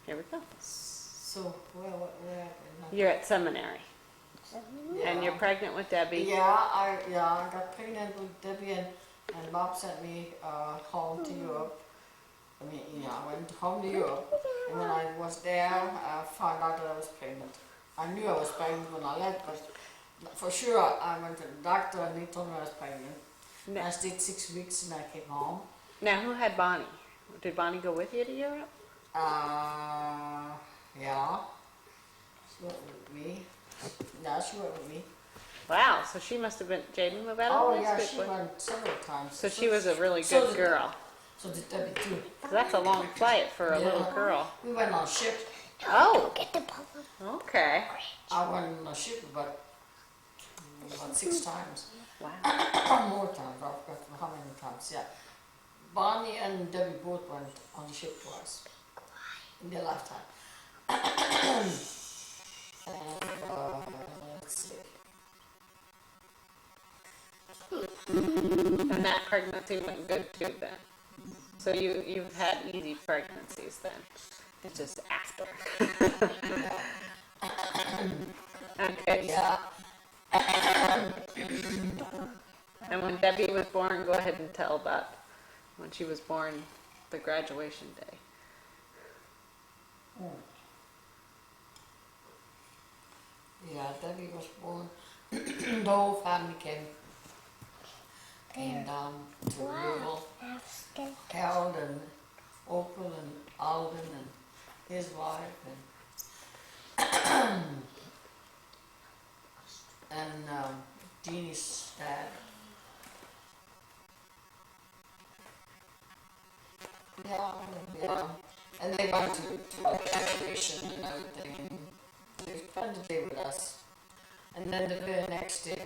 Here we go. So, where? You're at seminary. Yeah. And you're pregnant with Debbie. Yeah, I got pregnant with Debbie, and Bob sent me home to Europe. I mean, I went home to Europe, and when I was there, I found out that I was pregnant. I knew I was pregnant when I left, but for sure I went to the doctor and they told me I was pregnant. No. I stayed 6 weeks and I came home. Now, who had Bonnie? Did Bonnie go with you to Europe? Yeah. She went with me. Yeah, she went with me. Wow, so she must have been, Jaden move out of Oh this yeah, week she with- went several times. So she was a really so good did- girl. So did Debbie too. 'Cause that's a long flight for a little girl. We went on a ship. Oh, Get the bubble. okay. I went on a ship about 6 times. Wow. More times, I forgot how many times, yeah. Bonnie and Debbie both went on the ship twice in their lifetime. And, let's see. And that pregnancy went good too then. So you've had easy pregnancies then. It's just after. Okay. Yeah. And when Debbie was born, go ahead and tell about when she was born, the graduation day. Yeah, Debbie was born. The whole family came down to Louisville. Harold and Opal and Alden and his wife and Jeannie's dad. Yeah. And they went to graduation and everything. They spent the day with us. And then the very next day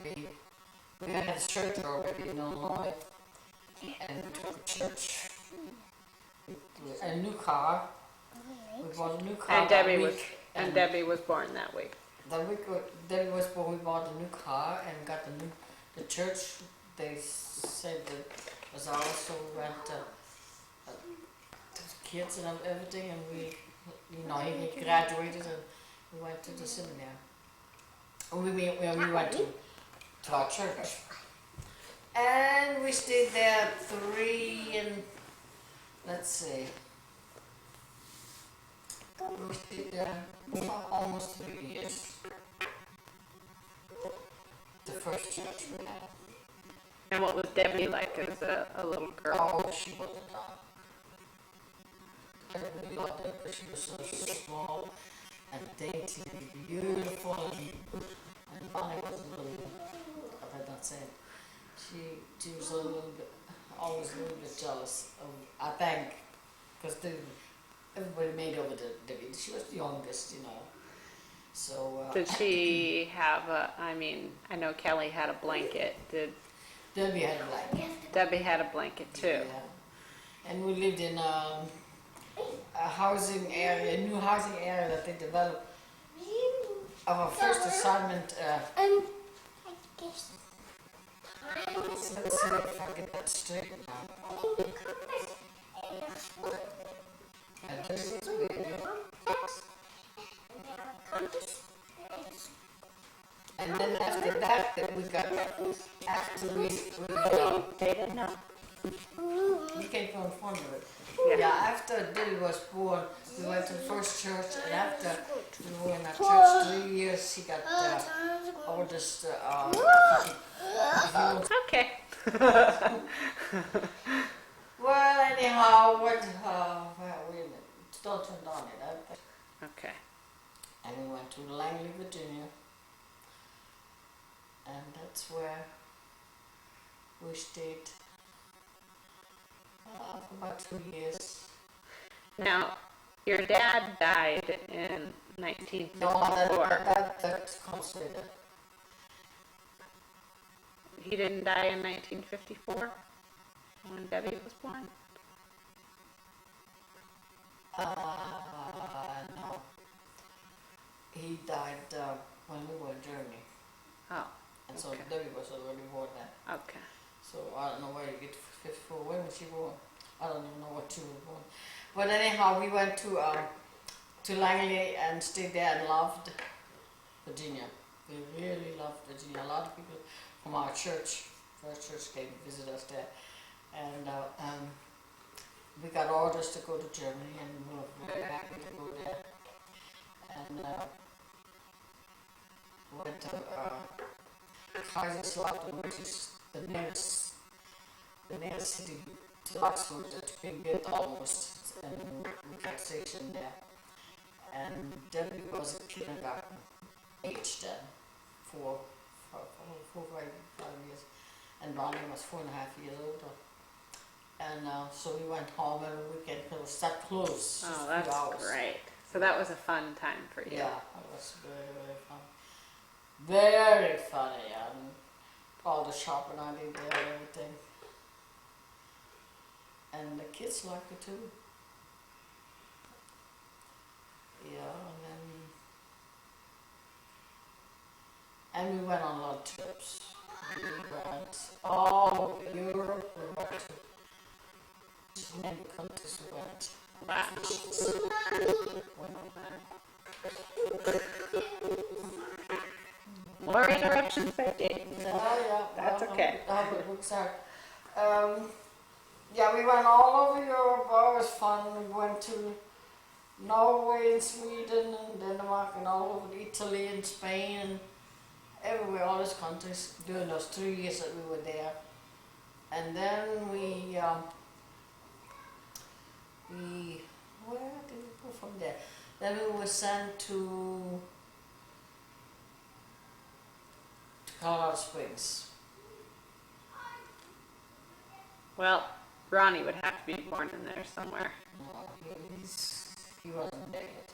we had a church already in Illinois. And we took a church. A new car. We bought a new car. And Debbie was born that week. The week Debbie was born, we bought a new car and got the church. They said that was ours, so we went to kids and everything, and we, he graduated and we went to the seminary. And we went to our church. And we stayed there we stayed there for almost 3 years. The first church we had. And what was Debbie like as a little girl? Oh, she was we loved her because she was so small and dainty and beautiful and Bonnie was a little bit, I better not say it. She was always a little bit jealous of, I think, because everybody made over to Debbie. She was the youngest, So. Did she have I know Kelly had a blanket. Did Debbie had a blanket. Debbie had a blanket too? Yeah. And we lived in a housing area, a new housing area that they developed. Our first assignment. I guess. Let's see if I get that straight now. And this is and then after that, we got after we you can't go in front of it. Yeah, after Debbie was born, we went to the first church, and after we were in that church 3 years, he got oldest. Okay. Well, anyhow, wait a minute, still turned on it. Okay. And we went to Langley, Virginia, and that's where we stayed for about 2 years. Now, your dad died in 1954. That's considered. He didn't die in 1954 when Debbie was born? No. He died when we were in Germany. Oh, And so okay. Debbie was already born then. Okay. So I don't know where you get 54. When was she born? I don't even know what she was born. But anyhow, we went to to Langley and stayed there and loved Virginia. We really loved Virginia. A lot of people from our church, first church, came to visit us there. And we got orders to go to Germany, and we were very happy to go there. And went to Kaiserslautern, which is the nearest city to Oxford, that's been built almost, and we got stationed there. And Debbie was a kindergarten age then, four, 5 years, and Ronnie was 4.5 years older. And so we went home every weekend because it was that close. Oh, that's great. So that was a fun time for you. Yeah, it was very, very fun. Very funny, and all the shopping I did there and everything. And the kids liked it too. Yeah, and we went on a lot of trips. We went all over Europe, we went to just many countries we went. More interruptions by Jane. Oh yeah, That's okay. Yeah, we went all over Europe. It was fun. We went to Norway and Sweden and Denmark and all over Italy and Spain and everywhere, all those countries during those 3 years that we were there. And then where did we go from there? Then we were sent to Colorado Springs. Well, Ronnie would have to be born in there somewhere. No, he wasn't there yet.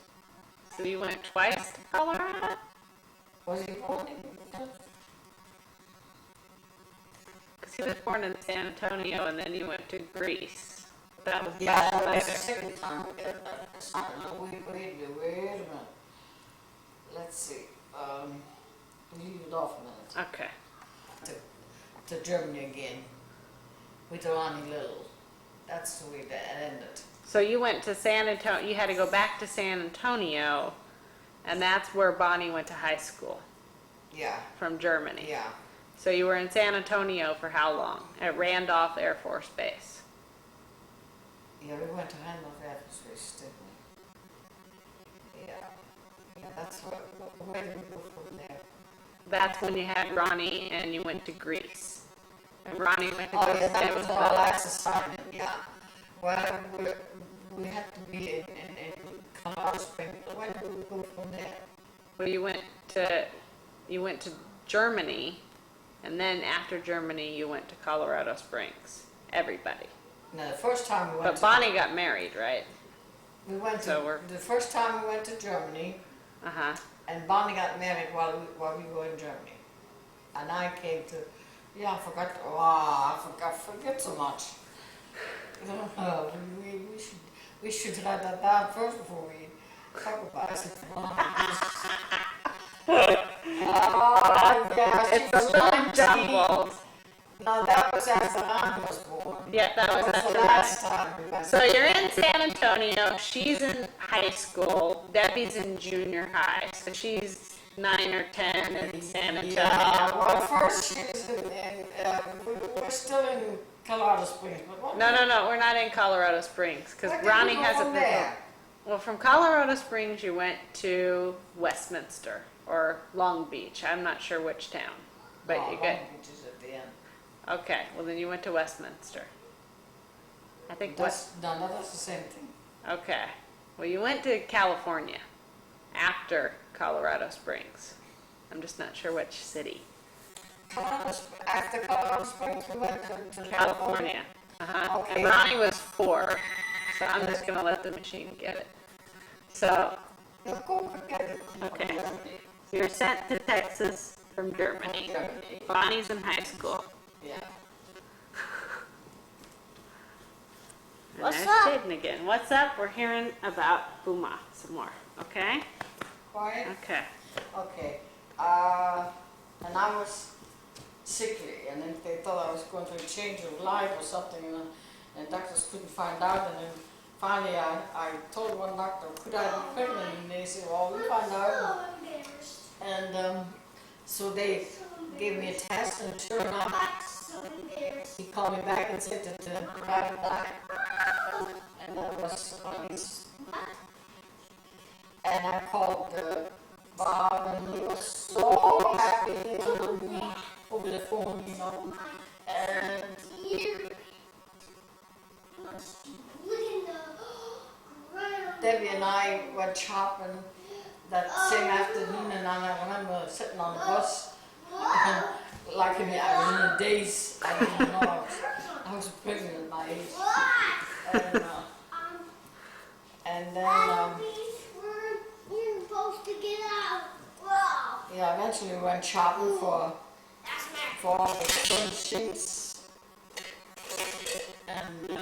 So you went twice to Colorado? Was he born in? Because he was born in San Antonio and then you went to Greece. That was Yeah, much that was later. the second time. No, wait a minute. Let's see. Leave it off a minute. Okay. To Germany again with Ronnie Little. That's the way that ended. So you went to San Antonio, you had to go back to San Antonio, and that's where Bonnie went to high school, Yeah, from Germany. yeah. So you were in San Antonio for how long? At Randolph Air Force Base. Yeah, we went to Randolph Air Force Base, didn't we? Yeah. Yeah, that's where did we go from there? That's when you had Ronnie and you went to Greece. And Ronnie went to Oh, go yeah, stay that was with our Bella. last assignment, yeah. Well, we had to be in Colorado Springs. Where did we go from there? Well, you went to Germany, and then after Germany you went to Colorado Springs. Everybody. Now, the first time we went But Bonnie got married, right? So the first time we went to Germany, Uh-huh. and Bonnie got married while we were in Germany. And I came to, I forget so much. We should write that down first before we talk about it. It's a long jumble. No, that was after I was born. Yeah, that was That was the after last that. time we went. So you're in San Antonio, she's in high school, Debbie's in junior high, so she's 9 or 10 in San Antonio. Yeah, well, first she was we're still in Colorado Springs, but what? No, we're not in Colorado Springs, because Where did Ronnie we go has a from there? Well, from Colorado Springs you went to Westminster, or Long Beach, I'm not sure which town, but No, you Long got, Beach is at the end. okay, well then you went to Westminster. I think That's the same thing. Okay. Well, you went to California after Colorado Springs. I'm just not sure which city. After Colorado Springs, we went to California. Uh-huh. Okay. And Ronnie was 4, so I'm just going to let the machine get it. So, Go forget it. okay. So you're sent to Texas from Germany. Bonnie's in high school. Yeah. And What's there's up? Jaden again. What's up? We're hearing about Buma some more. Okay? Quiet. Okay. Okay. And I was sickly, and then they thought I was going through a change of life or something, and doctors couldn't find out, and then finally I told one doctor, could I be pregnant? And they said, well, we'll find out. And so they gave me a test, and sure enough, he called me back and said that I died. And that was nice. And I called Bob, and he was so happy. He told me over the phone, you know. And Debbie and I went shopping that same afternoon, and I remember sitting on the bus, and like I was in a daze. I didn't know I was pregnant at my age. And then, You're supposed to get out. yeah, eventually we went shopping for all the swim sheets, and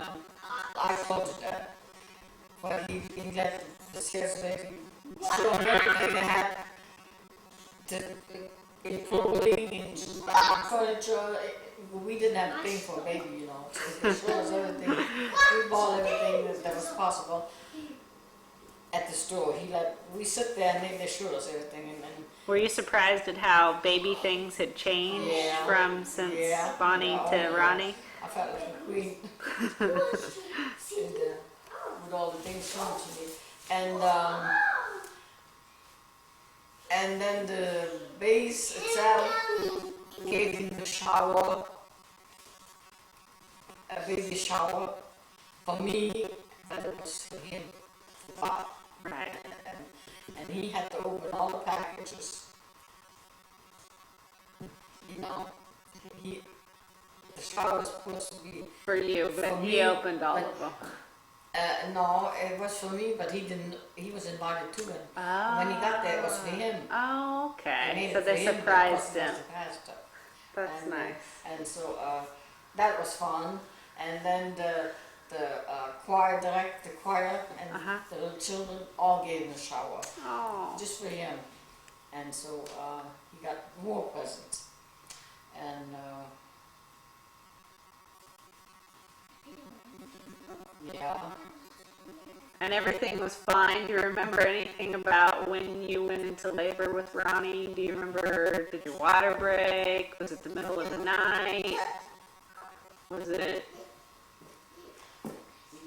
I thought that, but he let the sales lady show me everything they had in clothing and furniture. We didn't have a thing for a baby, you know. So they showed us everything. We bought everything that was possible at the store. We sit there and they showed us everything. And Were you surprised at how baby things had changed since Bonnie to Ronnie? I felt like a queen. With all the things shown to me. And then the base itself gave him the shower, a baby shower for me, and it was for him. Right. And he had to open all the packages. You know, the shower was supposed to be For you, but for he me, opened all but- of them. no, it was for me, but he didn't. He was invited to it. Oh. When he got there, it was for him. Oh, I okay. made So it they for him, surprised but it him. wasn't pastor. That's And, nice. And so that was fun. And then the choir director, the choir, and the little children all gave him a shower Oh. just for him. And so he got more presents. And yeah. And everything was fine. Do you remember anything about when you went into labor with Ronnie? Do you remember, did your water break? Was it the middle of the night? Was it?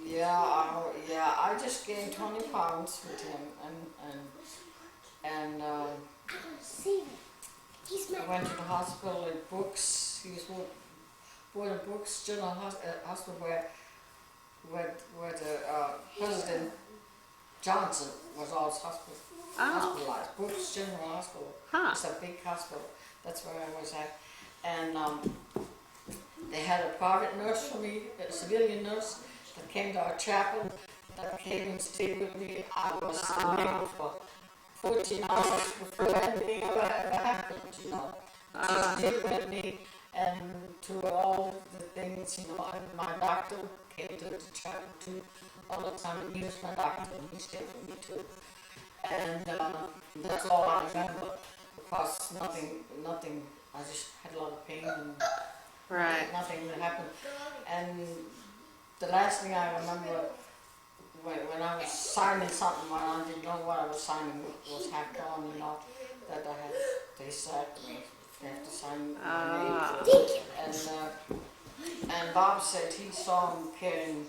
Yeah, I just gained 20 pounds with him, and See, he's I went to the hospital at Brooks. He was born in Brooks General Hospital where the President Johnson was always hospitalized. Brooks General Hospital. Huh. It's a big hospital. That's where I was at. And they had a private nurse for me, a civilian nurse, that came to our chapel, that came and stayed with me. I was in labor for 14 hours before anything ever happened, you know. She stayed with me and to all the things, you know. And my doctor came to the chapel too all the time. He was my doctor and he stayed with me too. And that's all I remember, because nothing, I just had a lot of pain and Right. nothing that happened. And the last thing I remember, when I was signing something, when I didn't know what I was signing, was half gone, you know, that they said to me, you have to sign my name. And Bob said he saw him carrying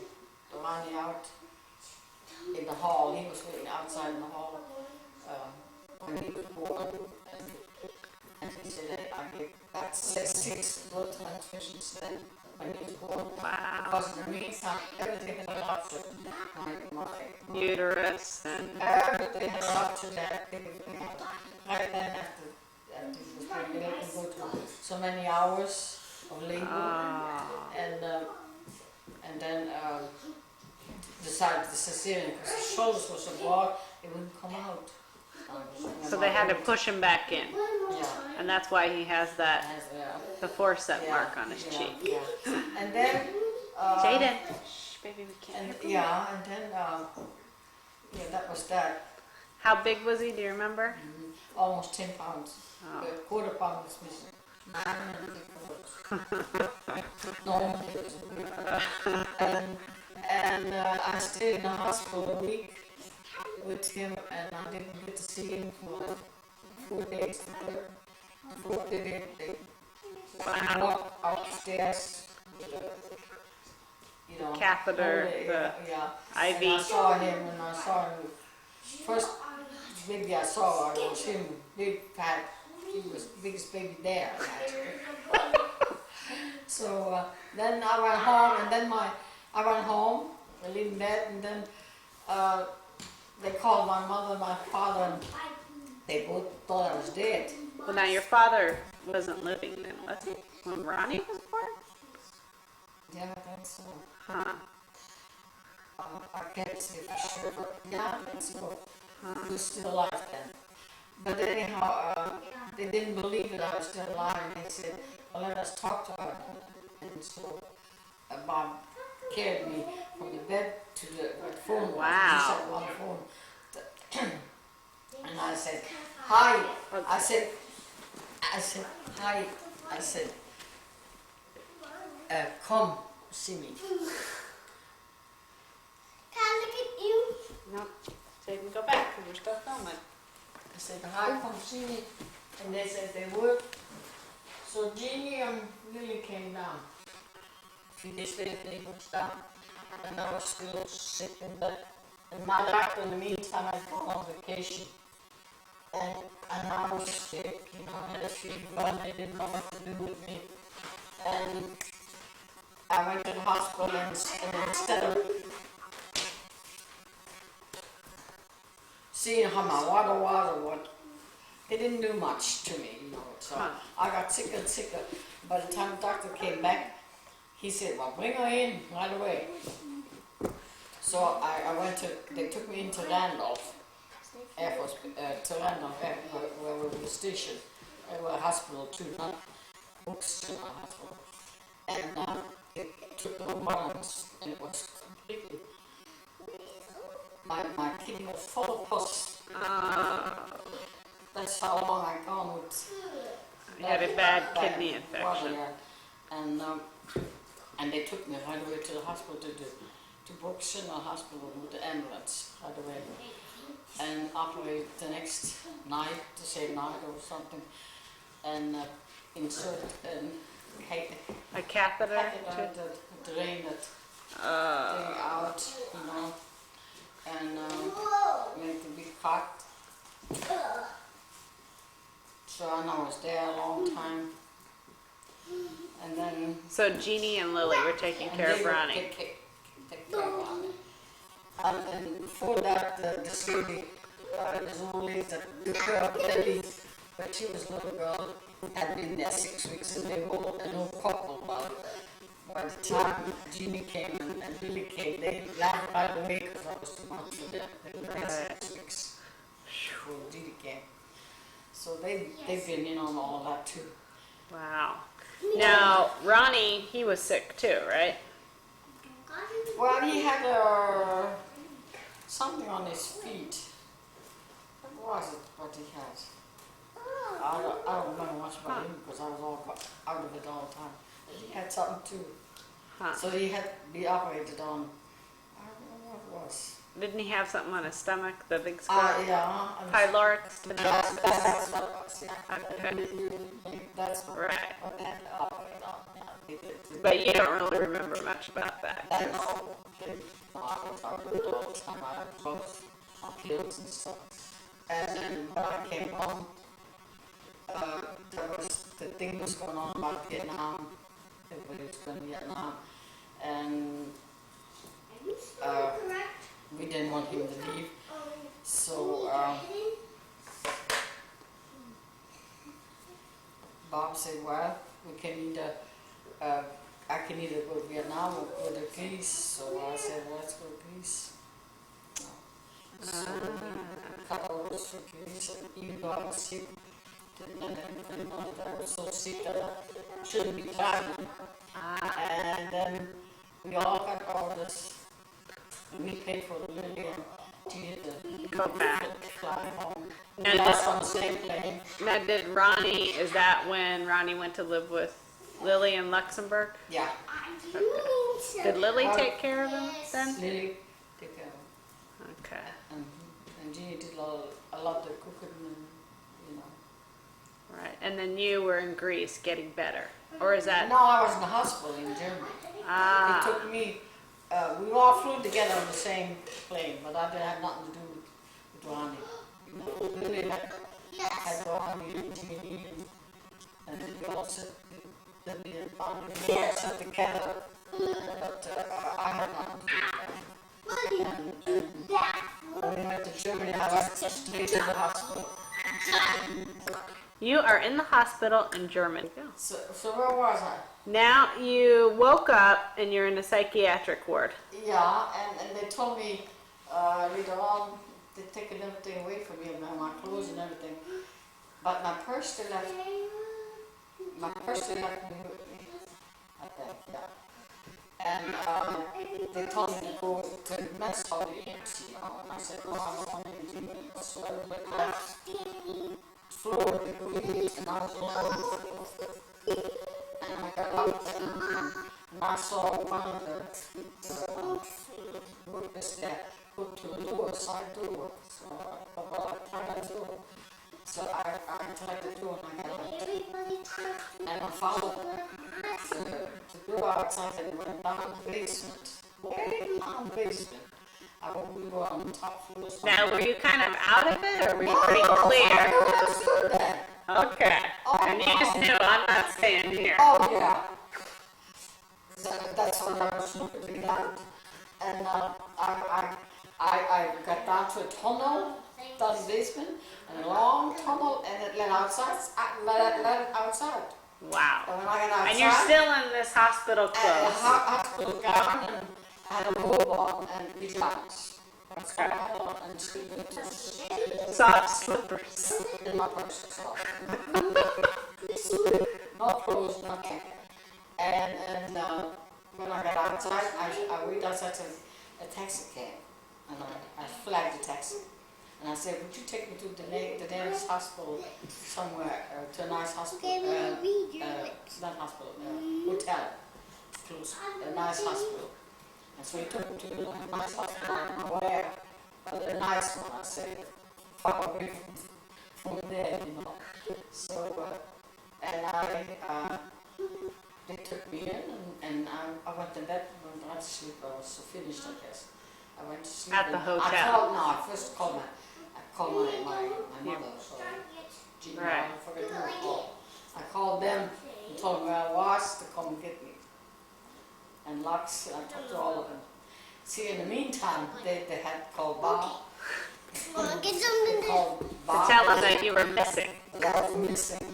Ronnie out in the hall. He was waiting outside in the hall when he was born. And he said, I got 6 blood transfusions then when he was born. Wow. Because in the meantime, everything had ruptured. My Uterus and everything had ruptured. Right then after he was pregnant, they can go to so many hours of labor. And then decided the cesarean because the shoulders were so broad, it wouldn't come out. so they had to push him back in. Yeah. And that's why he has that, the forceps mark on his cheek. Yeah. And then Jaden. Shh, baby, we can't and hear. and then that was that. How big was he? Do you remember? Almost 10 pounds. Oh. A quarter pound was missing. No, and And I stayed in the hospital a week with him, and I didn't get to see him for like 4 days. They walked upstairs, you know, Catheter, the yeah. IV. And I saw him first baby I saw, I was him, big fat, he was the biggest baby there. So then I went home, and then I went home, I lay in bed, and then they called my mother and my father, and they both thought I was dead. Well, now your father wasn't living then, was he? When Ronnie was born? Yeah, that's so. Huh. I can't say for sure, but yeah, that's so. He was still alive then. But anyhow, they didn't believe that I was still alive, and they said, well, let us talk to her. And so Bob carried me from the bed to the phone. Wow. He sat on the phone. And I said, hi. I said, hi. I said, come see me. Can I look at you? No, so you can go back because we're still filming. I said, hi, come see me. And they said they would. So Jeannie and Lily came down. 3 days later, they moved down. And I was still sick in bed. And my doctor, in the meantime, I'd gone on vacation. And I was sick, you know, I had a fever, and they didn't know what to do with me. And I went to the hospital, and instead of seeing how my water was or what, it didn't do much to me, you know. So I got sicker and sicker. By the time the doctor came back, he said, well, bring her in right away. So I went to, they took me into Randolph Air Force, to Randolph Air, where we were stationed. We were a hospital too, not books in a hospital. And it took 2 months, and it was completely, my kidney was full of pus. That's how long I gone with. You had a bad kidney infection. Water, yeah. And they took me right away to the hospital, to Brooksville Hospital with the ambulance right away. And operated the next night, the same night or something, and insert A catheter? to drain that thing out, you know, and make the big cut. So I know I was there a long time. And then... So Jeannie and Lily were taking care of Ronnie. Take care of Ronnie. And before that, this lady, this old lady that took care of Debbie, when she was a little girl, had been there 6 weeks, and they were an old couple. By the time Jeannie came and Lily came, they laughed right away because I was too much for them. They were there 6 weeks before Jeannie came. So they've been in on all that too. Wow. Now, Ronnie, he was sick too, right? Well, he had something on his feet. What was it what he had? I don't remember much about him because I was all out of it all the time. But he had something too. Huh. So he had to be operated on. I don't know what it was. Didn't he have something on his stomach, the big scar? Yeah. Pyloric That's stenosis? what it was, yeah. Okay. That's what Right. they had to operate on. Yeah. But you don't really remember much about that. I was all the time. I was close on pills and stuff. And then when I came home, the thing was going on about Vietnam. Everybody was going to Vietnam. And we didn't want him to leave. So Bob said, well, we can either, I can either go to Vietnam or go to Greece. So I said, well, let's go to Greece. So we cut all this for Greece, and even though I was sick, I was so sick that I shouldn't be traveling. And then we all got all this. We paid for the Lily and Tina to Go back. fly home. And We lost on the same plane. Now, did Ronnie, is that when Ronnie went to live with Lily in Luxembourg? Yeah. Did Lily take care of him then? Lily took care of him. Okay. And Jeannie did a lot of the cooking and, you know. Right. And then you were in Greece getting better. Or is that? No, I was in the hospital in Germany. Ah. It took me, we all flew together on the same plane, but I didn't have nothing to do with Ronnie. Lily had Ronnie and Jeannie and we all said, Lily and Ronnie, yes, at the Canada. But I had nothing to do with that. And when we went to Germany, I was stayed in the hospital. You are in the hospital in Germany. So where was I? Now you woke up and you're in a psychiatric ward. Yeah, and they told me later on they'd taken everything away from me, my clothes and everything. But my purse they left. My purse they left me, I think, yeah. And they told me to go to the mess hall to eat, you know. And I said, no, I don't want to eat. So I went left floor to go eat, and I was alone. And I got up and I saw one of the workers there go to the door, side door. So I tried to do it. So I tried to do it and I got up. And I followed the door outside and went down the basement. Way down the basement. We were on the top floor. Now were you kind of out of it or were you pretty clear? Okay. And you just knew I'm not staying here. Oh yeah. So that's when I was looking to get out. And I got down to a tunnel down the basement, and a long tunnel, and it led outside. Led outside. Wow. And when I got outside, And you're still in this hospital and the clothes. hospital gown and I had a robe on and pajamas. That's all I had on, and slippers. Soft slippers. In my purse. No clothes, nothing. And when I got outside, I waited outside a taxi cab, and I flagged the taxi. And I said, would you take me to the nearest hospital somewhere, to a nice hospital, not hospital, hotel, close, a nice hospital. And so he took me to a nice hospital, where, a nice one, I said, far away from there, you know. So, and they took me in, and I went to bed, went to sleep. I was so finished, I guess. I went to sleep. At the hotel. I first called my mother, so Gina, Right. I forgot to call. I called them and told them where I was to come and get me. And Lux, I talked to all of them. See, in the meantime, they had called Bob. Get They something called To Bob. tell them that you were missing. That I was missing.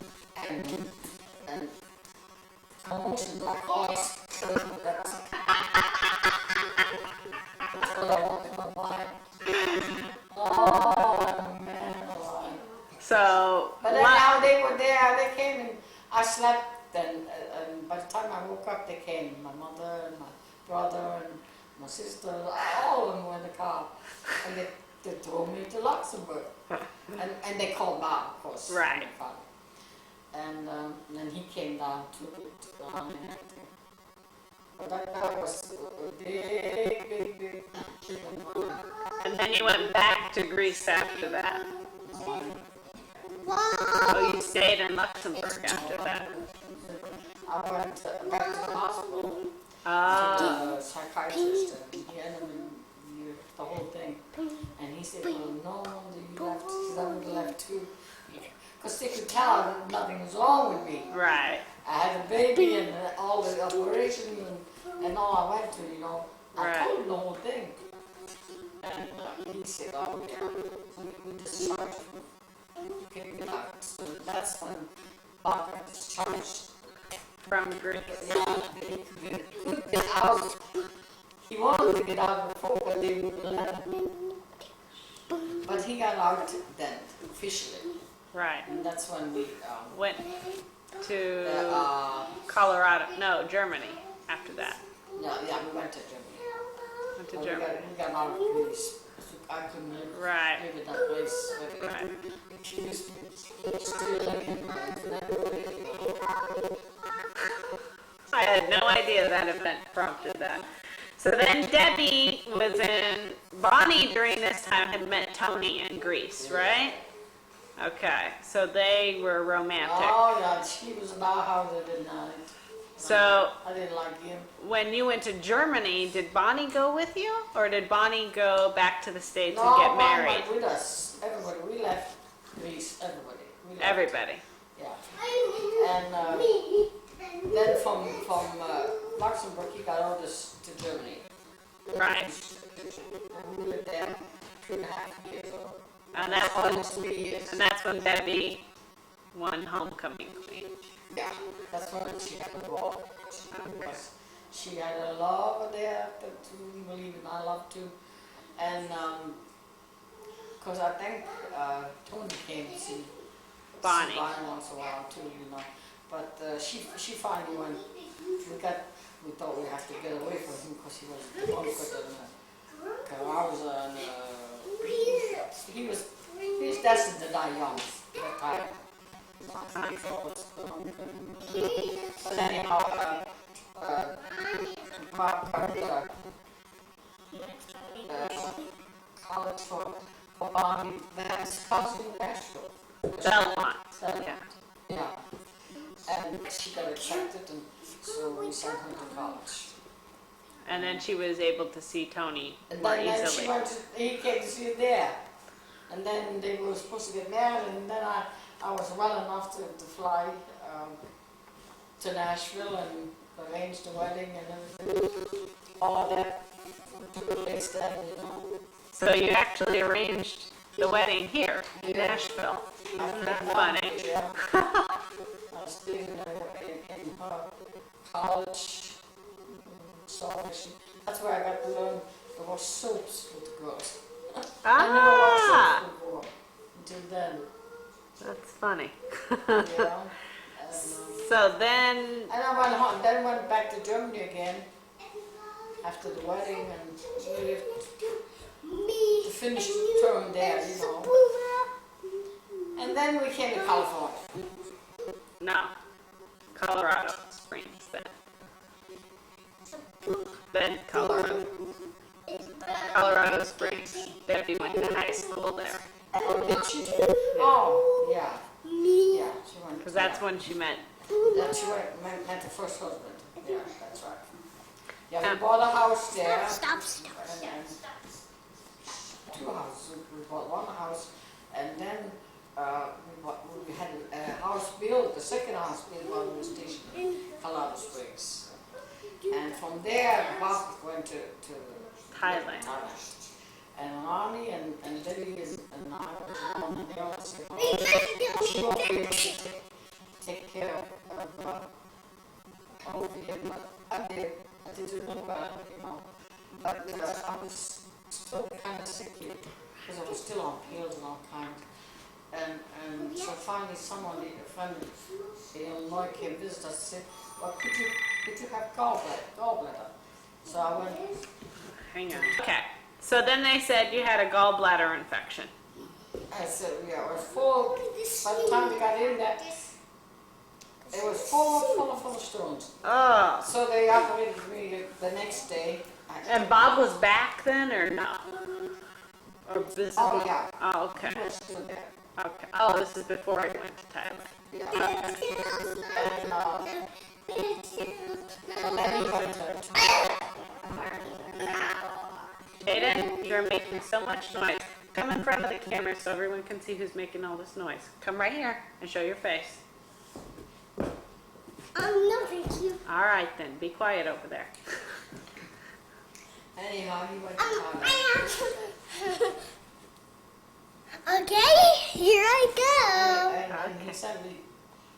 And almost in my voice. That's what I want to go by. Oh, man. So, But then now they were there, they came and I slept, and by the time I woke up, they came. My mother and my brother and my sister, all of them were in the car. And they drove me to Luxembourg. And they called Bob, of course. Right. My father. And then he came down to but that guy was big. and then you went back to Greece after that. Wow. Oh, you stayed in Luxembourg after that. I went back to the hospital to Oh, the psychiatrist and he had him the whole thing. And he said, well, no wonder you left, because I would have left too. Because they could tell that nothing was wrong with me. right. I had a baby and all the operations and all I went to, you know. I Right. told him the whole thing. And he said, oh, yeah, we discharged you. You can get out. So that's when Bob got discharged. From Greece. Yeah, he could get out. He wanted to get out before, but they wouldn't let him. But he got out then, officially. Right. And that's when we Went to Colorado. Colorado. No, Germany after that. Yeah, we went to Germany. Went to But Germany. we got out of Greece. I couldn't live Right. in that place. But Right. she was still living in that way. had no idea that event prompted that. So then Debbie was in, Bonnie during this time had met Tony in Greece, right? Okay, so they were romantic. Oh, yeah, he was in our house every night. So I didn't like him. when you went to Germany, did Bonnie go with you? Or did Bonnie go back to the States No, and get Bonnie married? went with us. Everybody, we left Greece, everybody. We left. Everybody. Yeah. And then from Luxembourg, he got orders to Germany. Right. And we lived there 2.5 years. And that's when, Almost 3 years. and that's when Debbie won homecoming queen. Yeah, that's when she had the ball. Because she had a lover there that you wouldn't believe it, I love too. And because I think Tony came to see Bonnie. once in a while too, you know. But she finally went. We thought we had to get away from him because he was awkward and cause I was he was destined to die young at that time. But anyhow, college for Bonnie, that's house in Nashville. Belmont. Yeah. Yeah. And she got accepted, and so we sent her to college. And then she was able to see Tony And more then she easily. went to, he came to see her there. And then they were supposed to get married, and then I was well enough to fly to Nashville and arrange the wedding and everything. All that took place then, you know. So you actually arranged the wedding here in Nashville. That's funny. Yeah. I was living in her college. So that's where I got to learn to wash soaps with the girls. I never washed Ah, soaps before until then. that's funny. Yeah. So then, And I went home, then went back to Germany again after the wedding and we lived to finish the term there, you know. And then we came to California. no, Colorado Springs then. Then Colorado Springs. Debbie went to high school there. Oh, yeah. Yeah, she went. Because that's when she met. Then she met the first husband. Yeah, that's right. Yeah, we bought a house there. Stop. And 2 houses. We bought one house, and then we had a house built, the second house built on the station in Colorado Springs. And from there, Bob went to Thailand. And Ronnie and Debbie and I were there. She won't be able to take care of him, but I did do well, you know. But I was still kind of sickly because I was still on pills and all kinds. And so finally someone, a friend in Illinois came visit us and said, well, could you have gallbladder? So I went. Hang on. Okay. So then they said you had a gallbladder infection. I said, yeah, it was full. By the time we got in there, it was full of stones. Oh. So they operated me the next day. And Bob was back then or no? Or this is Oh, yeah. Oh, okay. I was still there. Okay. Oh, this is before I went to Tabb. Yeah. And then he went to Jaden, you're making so much noise. Come in front of the camera so everyone can see who's making all this noise. Come right here and show your face. No, thank you. All right then, be quiet over there. anyhow, he went to Thailand. Okay, here I go. And he sent me,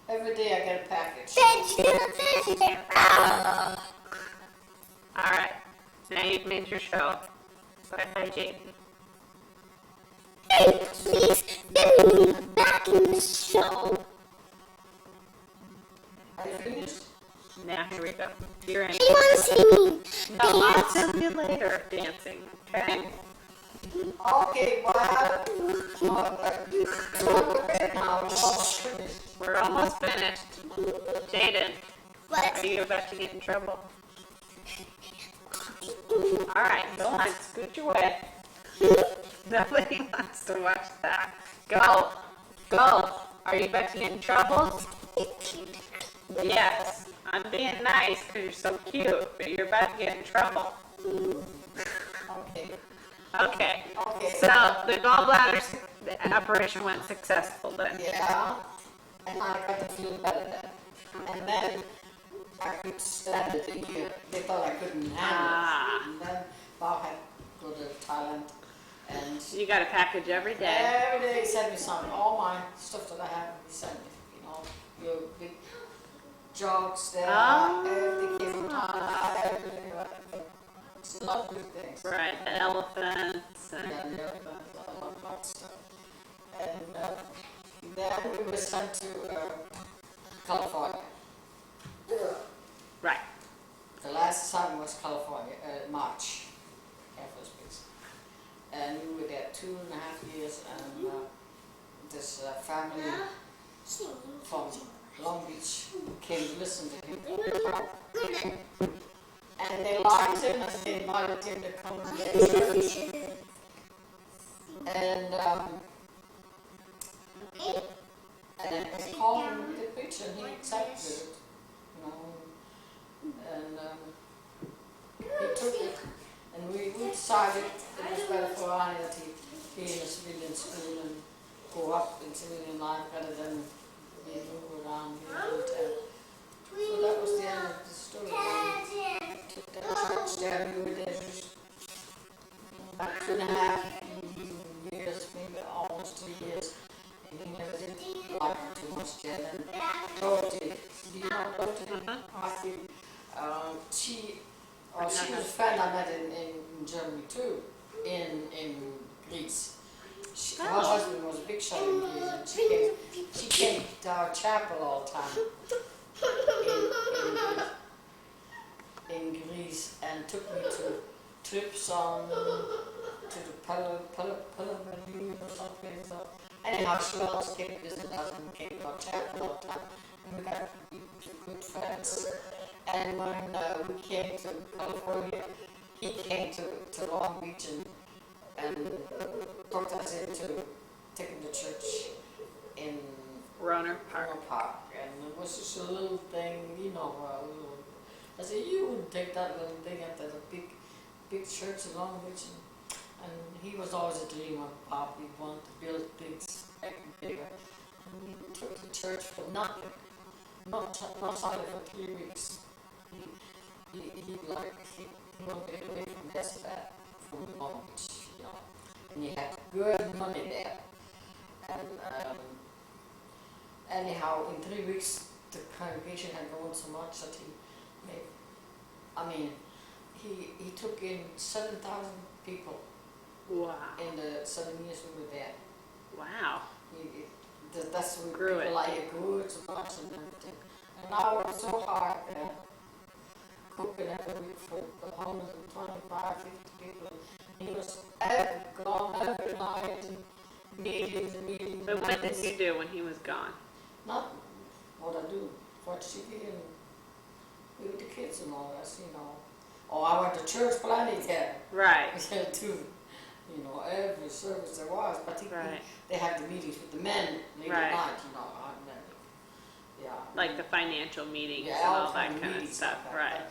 every day I get a package. All right, now you've made your show. Bye, Jaden. Hey, please get me back in the show. Are you finished? Now here we go. You're in. You want to see me? No, I'll film you later dancing. Okay. Okay, well, We're almost finished. Jaden, What? Are you about to get in trouble? Alright, go on, scoot your way. Nobody wants to watch that. Go. Go. Are you about to get in trouble? Yes. I'm being nice because you're so cute, but you're about to get in trouble. Okay. Okay. Okay. So the gallbladder operation went successful then. Yeah. And I got to feel better then. And then I could stand it again. They thought I couldn't handle it. And then Bob had to go to Thailand. And You got a package every day. every day he sent me something. All my stuff that I have, he sent me. You know, your big jogs there, everything came from Thailand, everything. It's a lot of good things. Right, the elephants. And And then we were sent to California. right. The last time was California, March, Air Force Base. And we were there 2.5 years, and this family from Long Beach came to listen to him. And they liked him, and they invited him to come to their church. And they called him to preach, and he accepted it, you know. And he took it, and we decided it was better for Ronnie that he be in a civilian school and go up in civilian life rather than be moved around in a hotel. So that was the end of the story. We took that church there, we were there about 2.5 years, maybe almost 3 years. And he never did like too much there. And Dorothy, do you know Dorothy? She was a friend I met in Germany too, in Greece. Her husband was a big shot in Greece, and she came to our chapel all the time in Greece and took me to trips on to the Palomini or something. So anyhow, she always came to visit us and came to our chapel all the time. And we got good friends. And when we came to California, he came to Long Beach and talked us into taking the church in Roner Park. Roner Park. And it was just a little thing, you know, I said, you wouldn't take that little thing up there, the big church in Long Beach. And he was always a dreamer, Pop. He wanted to build things bigger. And we took the church for nothing. Not solid for 3 weeks. He wanted to get away from this bad, from Long Beach, you know. And he had good money there. And anyhow, in 3 weeks, the congregation had grown so much that he took in 7,000 people Wow. in the 7 years we were there. Wow. That's when Grew people it. like it grew it so much and everything. And I worked so hard there, cooking every week for 125, 50 people. He was gone every night and meetings and meetings. But what did you do when he was gone? Not what I do, watch TV and be with the kids and all that, you know. Oh, I went to church plenty there. Right. Yeah, too. You know, every service there was, but they had the meetings with the men late Right. at night, you know. And then, yeah. Like the financial meetings Yeah, and all all that kinds of kind of meetings stuff. like that. Right.